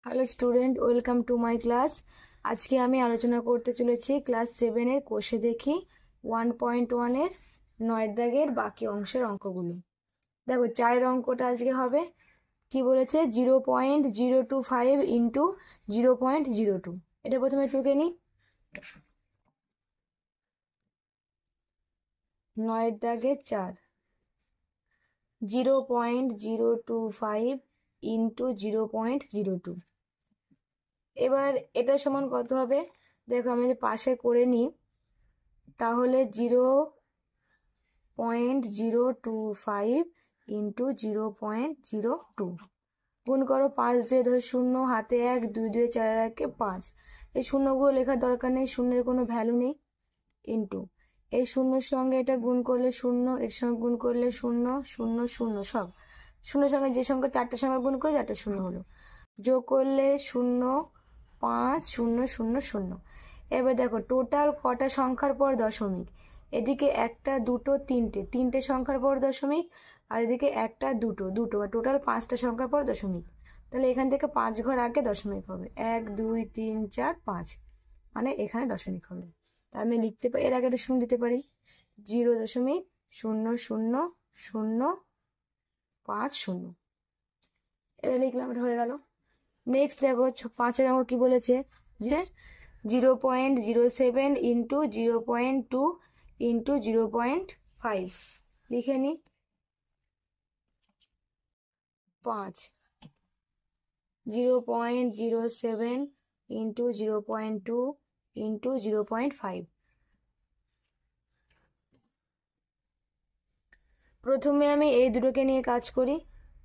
Hello student, welcome to my class. আজকে আমি আলোচনা করতে চলেছি ক্লাস 7-এর কোষে দেখি 1.1-এর 9 দাগের বাকি অংশের অঙ্কগুলো। দেখো, 4 অঙ্কটা আজকে হবে। কি বলেছে? 0.025 ইন্টু 0.02। এটা প্রথমে টুকে নিই। 9 দাগের 4, 0.025 ইন্টু 0.02। এবার এটা সমান কত হবে? দেখো, আমি যদি পাশে করে নিই তাহলে 0.025 ইন্টু 0.02 গুণ করো 5 2 ধরো 0, হাতে 1, 2 2 4 1 5। এই শূন্যগুলো লেখার দরকার নেই, শূন্যের কোনো ভ্যালু নেই। ইন্টু এই শূন্যর সঙ্গে এটা গুণ করলে 0, এর সঙ্গে গুণ করলে 0 0 0, সব শূন্যের সঙ্গে যে সংখ্যা 4টা সংখ্যা গুণ করে 4টা শূন্য হলো, যোগ করলে 0 5 0 0 0। এবার দেখো টোটাল কটা সংখ্যার পর দশমিক। এদিকে একটা, দুটো, তিনটে সংখ্যার পর দশমিক, আর এদিকে একটা, দুটো, টোটাল 5টা সংখ্যার পর দশমিক। তাহলে এখান থেকে 5 ঘর আগে দশমিক হবে, 1 2 3 4 5, মানে এখানে দশমিক হবে। তা আমি লিখতে পারি, এর আগে দশমিক দিতে পারি 0.000050। এটা লিখলাম, এটা হয়ে গেল। নেক্সট দেখো 5-এর অঙ্ক কি বলেছে, যে 0.07 ইন্টু 0.2 ইন্টু 0.5 লিখে নি। 5 0.07 ইন্টু 0.2 ইন্টু 0.5। প্রথমে আমি এই দুটোকে নিয়ে কাজ করি।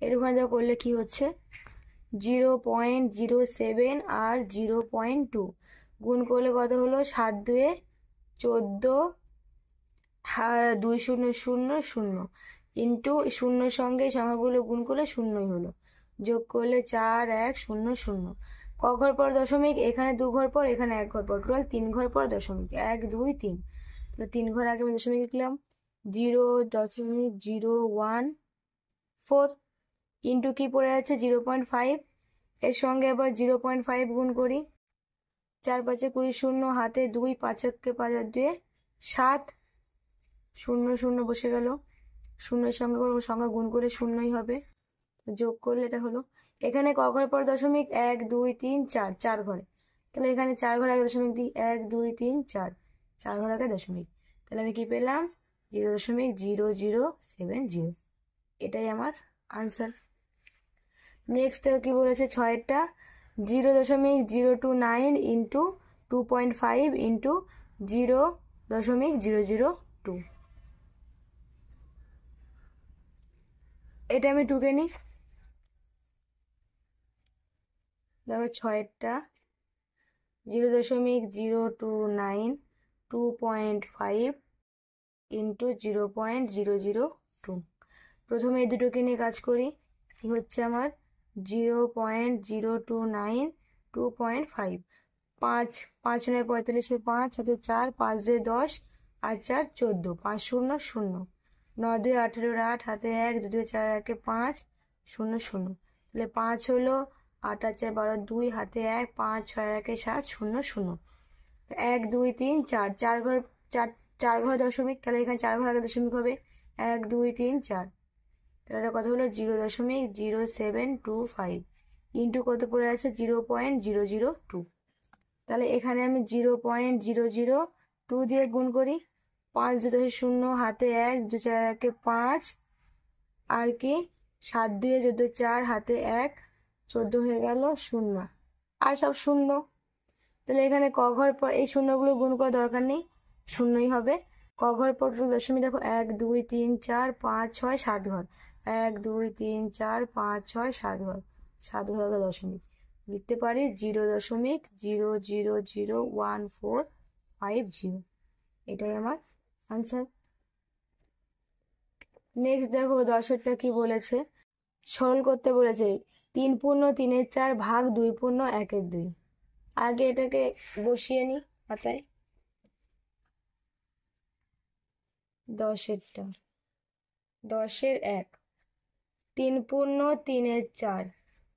এর ওখানে করলে কি হচ্ছে, 0.07 আর 0.2 গুণ করলে কত হলো, 7 2 14, 2 0 0 0 ইন্টু শূন্যর সঙ্গে সংখ্যাগুলো গুণ করলে শূন্যই হলো, যোগ করলে 4 1 0 0। ক ঘর পর দশমিক? এখানে 2 ঘর পর, এখানে 1 ঘর পর, টোটাল 3 ঘর পর দশমিক, 1 2 3। তাহলে 3 ঘর আগে আমি দশমিক লিখলাম, 0.014 ইন্টু কি পড়ে আছে 0.5, এর সঙ্গে আবার 0.5 গুণ করি, 4 5 20 0, হাতে 2, 5 5 2 7, 0 0 বসে গেল, শূন্যের সঙ্গে সংখ্যা গুণ করে শূন্যই হবে, যোগ করলে এটা হলো। এখানে ক ঘর পর দশমিক? 1 2 3 4, 4 ঘরে। তাহলে এখানে 4 ঘর আগে দশমিক দিই, 1 2 3 4, 4 ঘর আগে দশমিক। তাহলে আমি কি পেলাম, 0.0070। এটাই আমার আনসার। নেক্সট কি বলেছে 6-এরটা, 0.029 ইন্টু 2.5 ইন্টু 0.002। এটা আমি টুকে নিই। দেখো 6-এরটা 0.029 2.5 ইন্টু 0.002। প্রথমে এই দুটোকে নিয়ে কাজ করি। কি হচ্ছে আমার, 0.029 2.5, 5 5 9 45, 5 হাতে 4, 5 2 10 আর 4 14, 5 0 0, 9 2 18 8, হাতে 1 2 2 4 1 5 0 0। তাহলে 5 হলো, 8 আর 4 12, 2, হাতে 1, 5 6 1 7 0 0। 1 2 3 4, 4 ঘর 4 ঘর দশমিক, তাহলে এখানে 4 ঘর আগে দশমিক হবে, 1 2 3 4। তাহলে এটা কত হলো, 0.0725 ইন্টু কত পড়ে আছে, 0.002। তাহলে এখানে আমি 0.002 দিয়ে গুণ করি, 5 2 0, হাতে 1 2 4 1 5, আর কি 7 2 14 4, হাতে 1 14 হয়ে গেল 0, আর সব শূন্য। তাহলে এখানে ক ঘর পর এই শূন্যগুলো গুণ করার দরকার নেই, শূন্যই হবে। ক ঘর পর দশমিক, দেখো 1 2 3 4 5 6 7 ঘর, 1 2 3 4 5 6 7 ঘর, 7 ঘর আগে দশমিক। লিখতে পারি 0.0001450। এটাই আমার আনসার। নেক্সট দেখো 10-এরটা কি বলেছে, সরল করতে বলেছে। 3 পূর্ণ 3 4 ভাগ 2 পূর্ণ 1 2। আগে এটাকে বসিয়ে নি পাতায়। 10-এরটা 10-এর 1, 3 পূর্ণ 3 4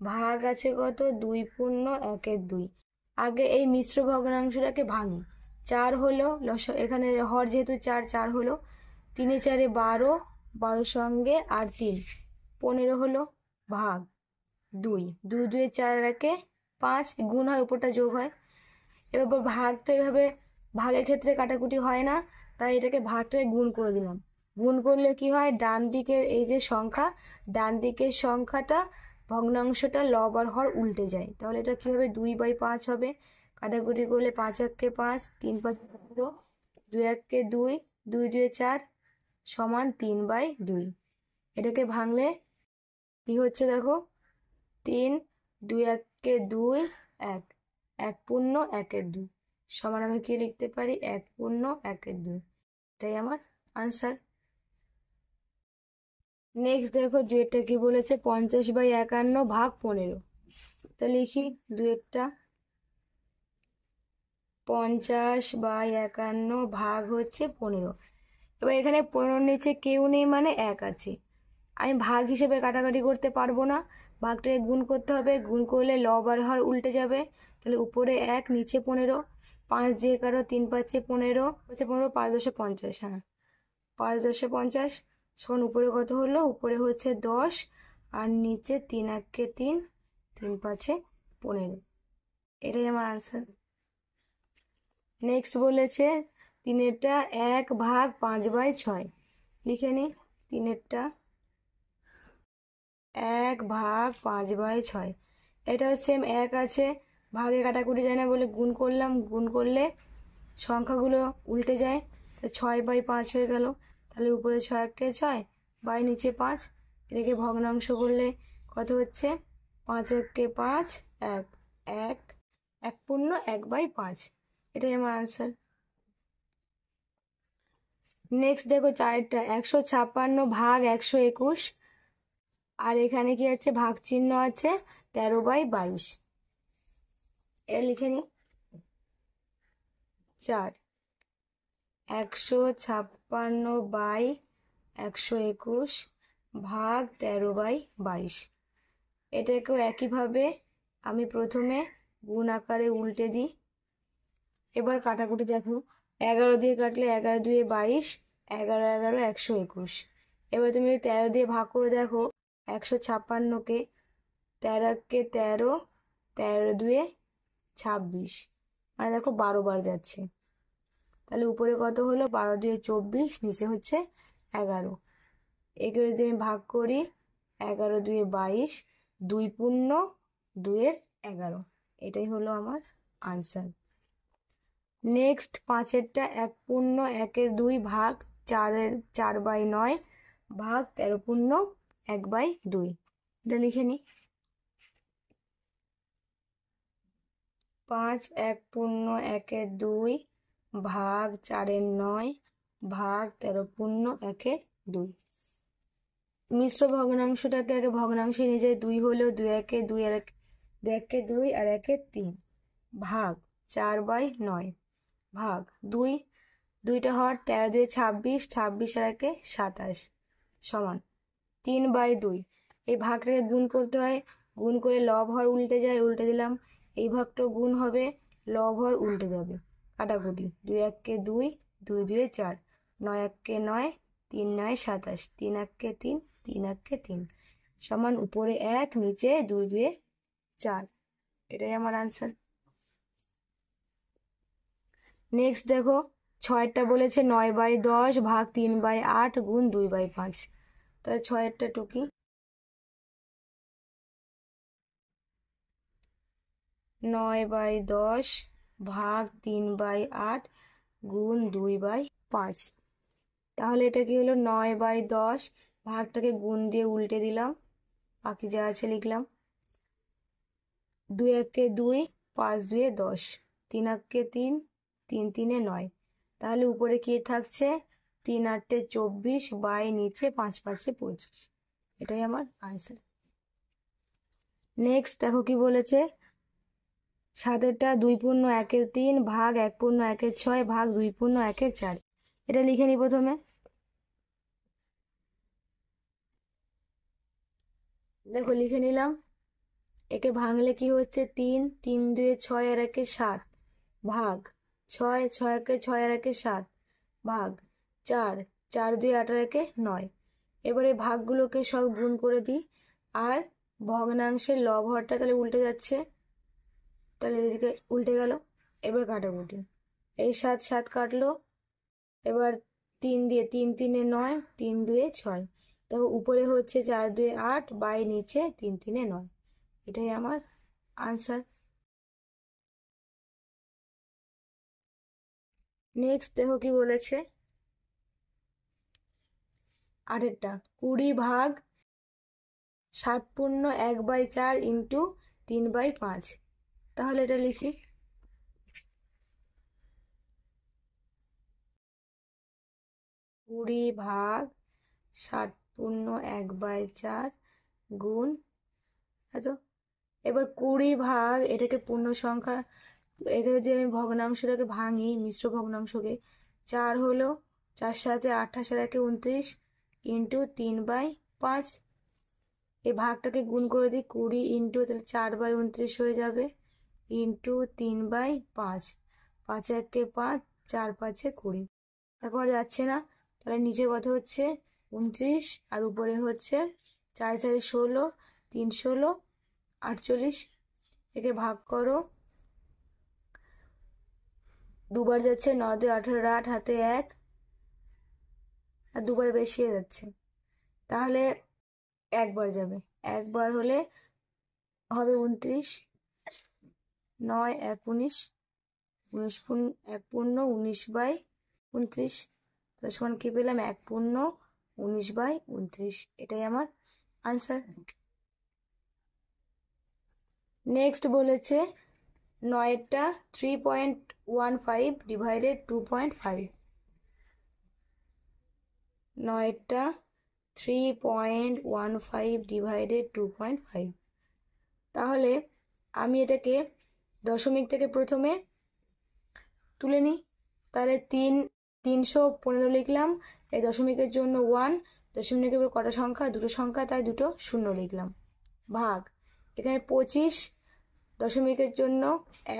ভাগ আছে কত, 2 পূর্ণ 1/2। আগে এই মিশ্র ভগ্নাংশটাকে ভাঙি। 4 হলো এখানে হর যেহেতু 4, 4 হলো, 3 4 12, 12 সঙ্গে আর 3 15 হলো, ভাগ 2, 2 2 4 1 5, গুণ হয় উপরটা যোগ হয়। এবার ভাগ তো এভাবে ভাগের ক্ষেত্রে কাটাকুটি হয় না, তাই এটাকে ভাগটাকে গুণ করে দিলাম। গুণ করলে কি হয়, ডান দিকের এই যে সংখ্যা, ডান দিকের সংখ্যাটা ভগ্নাংশটা লব আর হর উল্টে যায়। তাহলে এটা কি হবে, 2/5 হবে। কাটাকুটি করলে 5 1 5, 3 5 0, 2 1 2, 2 2 4 সমান 3/2। এটাকে ভাঙলে কি হচ্ছে দেখো, 3 2 1 2 1, 1/2 সমান আমি কি লিখতে পারি, 1/2। এটাই আমার আনসার। নেক্সট দেখো দুয়েরটা কি বলেছে, 50/51 ভাগ 15। তা লিখি দুয়েরটা, 50/51 ভাগ হচ্ছে 15। এবার এখানে 15 নিচে কেউ নেই মানে 1 আছে। আমি ভাগ হিসেবে কাটাকাটি করতে পারবো না, ভাগটাকে গুণ করতে হবে। গুণ করলে লব আর হর উল্টে যাবে। তাহলে উপরে 1, নিচে 15, 5 দিয়ে 11, 3 5 15 হচ্ছে 15, 5 10 50। হ্যাঁ, 5 10 50 সমান উপরে কত হলো, উপরে হচ্ছে 10 আর নিচে 3 1 3, 3 5 15। এটাই আমার আনসার। নেক্সট বলেছে 3-এরটা 1 ভাগ 5/6। লিখে নি 3-এরটা 1 ভাগ 5/6। এটাও সেম 1 আছে, ভাগে কাটাকুটি যায় না বলে গুণ করলাম। গুণ করলে সংখ্যাগুলো উল্টে যায়, 6/5 হয়ে গেল। তাহলে উপরে 6 1 6, বাই নিচে 5। এটাকে ভগ্নাংশ করলে কত হচ্ছে, 5 1 5, 1 1, 1/5। এটাই আমার আনসার। নেক্সট দেখো 4টা 156 ভাগ 121, আর এখানে কি আছে, ভাগ চিহ্ন আছে, 13/22। এটা লিখে নি 4, 156/121 ভাগ 13/22। এটাকেও একইভাবে আমি প্রথমে গুণ আকারে উল্টে দিই। এবার কাটাকুটি দেখো, 11 দিয়ে কাটলে 11 2 22, 11 11 121। এবার তুমি 13 দিয়ে ভাগ করে দেখো 156কে, 13 13, 13 2 26, মানে দেখো 12 বার যাচ্ছে। তাহলে উপরে কত হলো, 12 2 24, নিচে হচ্ছে 11। একে যদি আমি ভাগ করি, 11 2 22, 2 পূর্ণ 2 11। এটাই হলো আমার আনসার। নেক্সট 5-এরটা 1 পূর্ণ 1/2 ভাগ 4/9 ভাগ 13 পূর্ণ 1/2। এটা লিখে নি 5 1 পূর্ণ 1/2 ভাগ 4/9 ভাগ 13 পূর্ণ 1/2। মিশ্র ভগ্নাংশটাকে আগে ভগ্নাংশে নিয়ে যায়, 2 হলো 2 1 2 আর 2 আর 1 3 ভাগ 4/9 ভাগ 2, 2টা হর 13 2 26, 26 আর 1 27 সমান 3/2। এই ভাগটাকে গুণ করতে হয়, গুণ করে লব হর উল্টে যায়, উল্টে দিলাম। এই ভাগটা গুণ হবে, লব হর উল্টে যাবে। কাটাকুটি 2 1 2, 2 2 4, 9 1 9, 3 9 27, 3 1 3, 3 1 3 সমান উপরে 1, নিচে 2 2 4। এটাই আমার আনসার। নেক্সট দেখো 6-এরটা বলেছে 9/10 ভাগ 3/8 গুণ 2/5। তাহলে 6-এরটা টুকি, 9/10 ভাগ 3/8 গুণ 2/5। তাহলে এটা কি হলো, 9/10 ভাগটাকে গুণ দিয়ে উল্টে দিলাম, বাকি যা আছে লিখলাম। 2 1 2, 5 2 10, 3 1 3, 3 3 9। তাহলে উপরে কি থাকছে, 3 8 24 বাই নিচে 5 5 25। এটাই আমার আনসার। নেক্সট দেখো কি বলেছে, 7-এরটা 2 পূর্ণ 1/3 ভাগ 1 পূর্ণ 1/6 ভাগ 2 পূর্ণ 1/4। এটা লিখে নি প্রথমে। দেখো লিখে নিলাম, একে ভাঙলে কি হচ্ছে 3, 3 2 6 আর 1 7 ভাগ 6, 6 1 6 আর 1 7 ভাগ 4, 4 2 8 আর 1 9। এবারে ভাগগুলোকে সব গুণ করে দিই, আর ভগ্নাংশের লব হরটা তাহলে উল্টে যাচ্ছে, তাহলে এদিকে উল্টে গেল। এবার কাটাকুটি, এই 7 7 কাটলো, এবার 3 দিয়ে 3 3 9, 3 2 6, তবে উপরে হচ্ছে 4 2 8, বাই নিচে 3 3 9। এটাই আমার আনসার। নেক্সট দেখো কি বলেছে, আরেকটা 20 ভাগ 7/1/4 ইন্টু 3/5। তাহলে এটা লিখি, 20 ভাগ 7/1/4 গুণ এত। এবার 20 ভাগ, এটাকে পূর্ণ সংখ্যা, এটা যদি আমি ভগ্নাংশটাকে ভাঙি, মিশ্র ভগ্নাংশকে, 4 হলো, 4 7 28 আর 1 29 ইন্টু 3/5। এই ভাগটাকে গুণ করে দিই, 20 ইন্টু, তাহলে 4/29 হয়ে যাবে, ইন্টু 3/5, 5 1 5, 4 5 20। এখন যাচ্ছে না, তাহলে নিচে কত হচ্ছে 29, আর উপরে হচ্ছে 4 4 16, 3 16 48। একে ভাগ করো, দুবার যাচ্ছে, 9 2 18 8, হাতে 1, আর দুবার বেশি হয়ে যাচ্ছে, তাহলে একবার যাবে, একবার হলে হবে 29, 9 1 19, 19 1 পূর্ণ 19/29, তার সমান কি পেলাম, 1 পূর্ণ 19/29। এটাই আমার আনসার। নেক্সট বলেছে 9টা 3.15 ডিভাইডেড 2.5। 9টা 3.15 ডিভাইডেড 2.5। তাহলে আমি এটাকে দশমিক থেকে প্রথমে তুলে নিই, তাহলে 315 লিখলাম, এই দশমিকের জন্য 1, দশমিকের উপর কটা সংখ্যা, দুটো সংখ্যা, তাই দুটো শূন্য লিখলাম, ভাগ এখানে 25, দশমিকের জন্য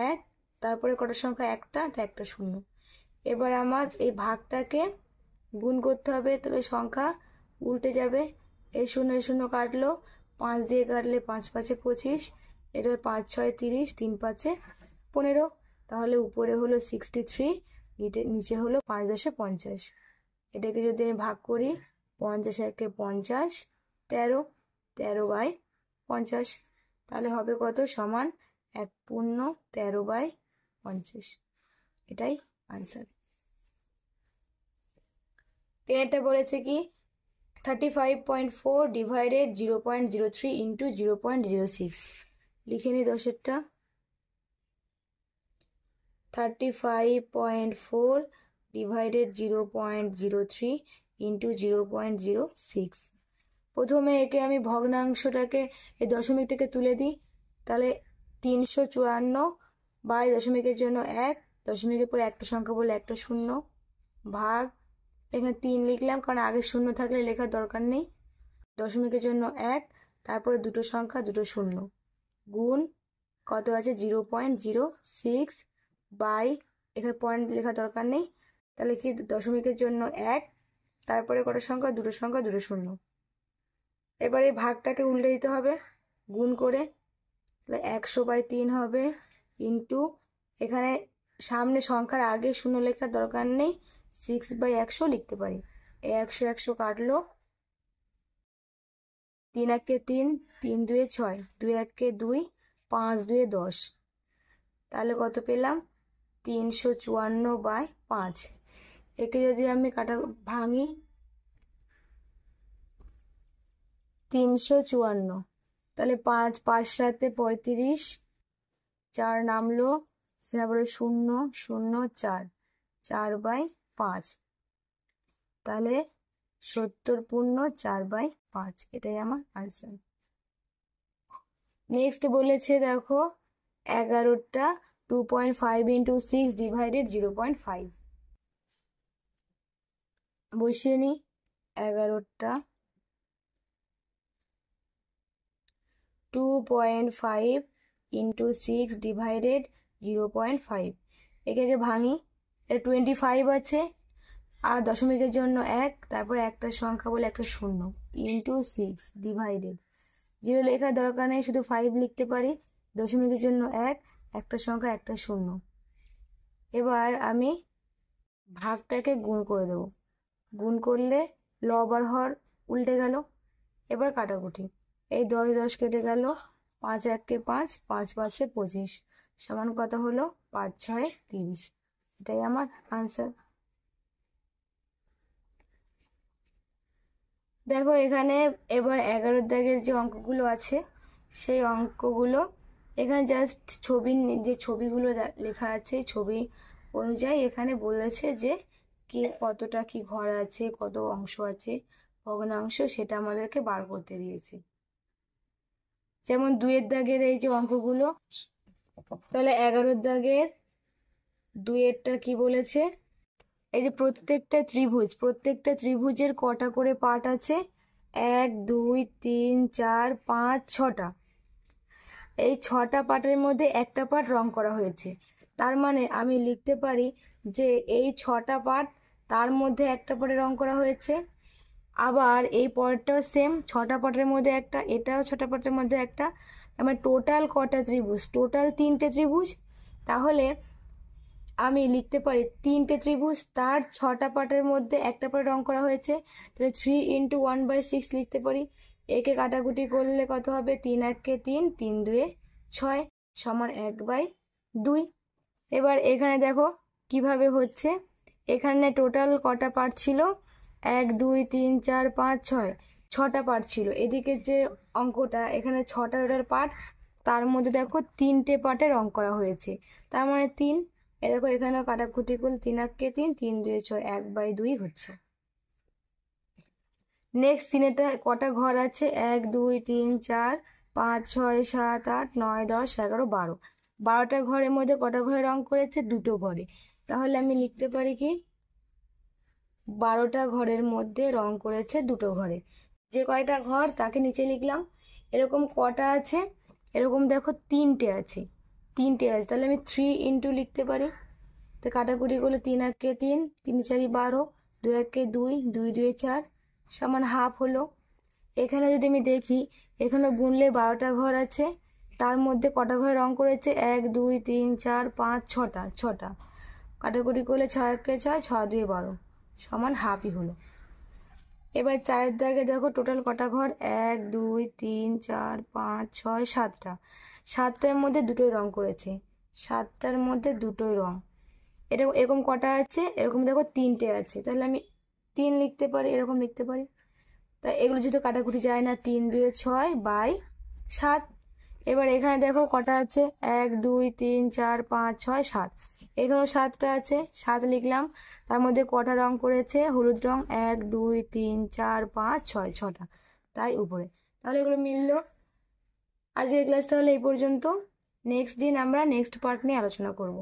1, তারপরে কটা সংখ্যা, একটা, তাই একটা শূন্য। এবার আমার এই ভাগটাকে গুণ করতে হবে, তাহলে সংখ্যা উল্টে যাবে, এই শূন্য কাটলো, 5 দিয়ে কাটলে 5 5 25, এবার 5 6 30, 3 5 15, তাহলে উপরে হলো 63, নিচে হলো 5 10 50। এটাকে যদি আমি ভাগ করি, 50 1 50, 13, 13/50, তাহলে হবে কত, সমান 1 পূর্ণ 13/50। এটাই আনসার। এটা বলেছে কি 35.4 ডিভাইডেড 0.03 ইন্টু 0.06। লিখে নি দশেরটা, 35.4 ডিভাইডেড 0.03 ইন্টু 0.06। প্রথমে একে আমি ভগ্নাংশটাকে, এই দশমিকটাকে তুলে দিই, তাহলে 354 বাই দশমিকের জন্য 1, দশমিকের পরে একটা সংখ্যা বলে একটা শূন্য, ভাগ এখানে 3 লিখলাম, কারণ আগে শূন্য থাকলে লেখার দরকার নেই, দশমিকের জন্য 1, তারপরে দুটো সংখ্যা দুটো শূন্য, গুণ কত আছে 0.06 বাই, এখানে পয়েন্ট লেখার দরকার নেই, তাহলে কি দশমিকের জন্য 1, তারপরে কটা সংখ্যা, দুটো সংখ্যা দুটো শূন্য। এবার এই ভাগটাকে উল্টে দিতে হবে গুণ করে, তাহলে 100/3 হবে, ইন্টু এখানে সামনে সংখ্যার আগে শূন্য লেখার দরকার নেই, 6/100 লিখতে পারি, এই 100 100 কাটলো, 3 1 3, 3 2 6, 2 1 2, 5 2 10, তাহলে কত পেলাম, 354/5। একে যদি আমি ভাঙি, 354, তাহলে 5 5 7 35, 4 নামলো, তারপরে 0 0 4, 4/5, তাহলে 70 পূর্ণ 4/5। এটাই আমার আনসার। নেক্সট বলেছে দেখো 11টা 2.5 ইন্টু 6 ডিভাইডেড 0.5। বসিয়ে নি, 11টা 2 2.5 ইন্টু 6 ডিভাইডেড 0.5। একে ভাঙি। এটা 25 আছে, আর দশমিকের জন্য 1, তারপর একটা সংখ্যা বলে একটা শূন্য, ইন্টু 6 ডিভাইডেড 0 লেখার দরকার নেই, শুধু 5 লিখতে পারি। দশমিকের জন্য 1, একটা সংখ্যা একটা শূন্য। এবার আমি ভাগটাকে গুণ করে দেবো। গুণ করলে লব আর হর উল্টে গেল। এবার কাটাকুটি, এই 10 10 কেটে গেল, 5 1 কে 5, 5 5 এ 25, সমান কত হলো? 5 6 30। এটাই আমার আনসার। দেখো এখানে এবার 11 দাগের যে অঙ্কগুলো আছে সেই অঙ্কগুলো এখানে জাস্ট যে ছবিগুলো লেখা আছে ছবি অনুযায়ী এখানে বলেছে যে কতটা কি ঘর আছে, কত অংশ আছে, ভগ্নাংশ, সেটা আমাদেরকে বার করতে দিয়েছে। যেমন 2 দাগের এই যে অঙ্কগুলো, তাহলে 11 দাগের 2টা কি বলেছে? এই যে প্রত্যেকটা ত্রিভুজের কটা করে পার্ট আছে? 1 2 3 4 5 6টা। এই 6টা পার্টের মধ্যে একটা পার্ট রং করা হয়েছে। তার মানে আমি লিখতে পারি যে এই 6টা পার্ট, তার মধ্যে একটা পার্টে রং করা হয়েছে। আবার এই পরেরটাও সেম, 6টা পার্টের মধ্যে একটা, এটাও 6টা পার্টের মধ্যে একটা। আমার টোটাল কটা ত্রিভুজ? টোটাল 3টে ত্রিভুজ। তাহলে আমি লিখতে পারি 3টে ত্রিভুজ, তার 6টা পার্টের মধ্যে একটা পার্ট রং করা হয়েছে। তাহলে 3 × 1/6 লিখতে পারি। একে কাটাকুটি করলে কত হবে? 3 1 কে 3, 3 2 এ 6, সমান 1/2। এবার এখানে দেখো কিভাবে হচ্ছে। এখানে টোটাল কটা পার্ট ছিল? 1 2 3 4 5 6, 6টা পার্ট ছিল। এদিকে যে অঙ্কটা, এখানে 6টা টোটাল পার্ট, তার মধ্যে দেখো 3টে পার্টে রং করা হয়েছে, তার মানে 3। এ দেখো এখানেও কাটাকুটি করলে 3 1 কে 3, 3 2 এ 6, 1/2 হচ্ছে। নেক্সট সিনেটা কটা ঘর আছে? 1 2 3 4 5 6 7 8 9 10 11 12। 12টা ঘরের মধ্যে কটা ঘরে রং করেছে? 2টো ঘরে। তাহলে আমি লিখতে পারি কি 12টা ঘরের মধ্যে রং করেছে 2টো ঘরে। যে কয়টা ঘর তাকে নিচে লিখলাম। এরকম কটা আছে? এরকম দেখো 3টে আছে, 3টে আছে। তাহলে আমি 3 ইন্টু লিখতে পারি। তো কাটাকুটি করলে 3 1 কে 3, 3 4 12, 2 1 কে 2, 2 2 এ 4, সমান হাফ হলো। এখানে যদি আমি দেখি, এখানে গুনলে 12টা ঘর আছে, তার মধ্যে কটা ঘরে রং করেছে? 1 2 3 4 5 6টা। কাটাকুটি করলে 6 1 কে 6, 6 2 এ 12, সমান হাফই হলো। এবার 4 দাগে দেখো টোটাল কটা ঘর? 1 2 3 4 5 6 7টা। 7টার মধ্যে দুটোই রং করেছে, 7টার মধ্যে দুটোই রং। এরকম কটা আছে? এরকম দেখো 3টে আছে, তাহলে আমি 3 লিখতে পারি, এরকম লিখতে পারি। তাই এগুলো যেহেতু কাটাকুটি যায় না, 3 2 এ 6/7। এবার এখানে দেখো কটা আছে? 1 2 3 4 5 6 7, এখানেও 7টা আছে, 7 লিখলাম। তার মধ্যে কটা রং করেছে? হলুদ রং। 1 2 3 4 5 6, 6টা, তাই উপরে। তাহলে এগুলো মিললো। আজকের ক্লাস তাহলে এই পর্যন্ত। নেক্সট দিন আমরা নেক্সট পার্ট নিয়ে আলোচনা করব।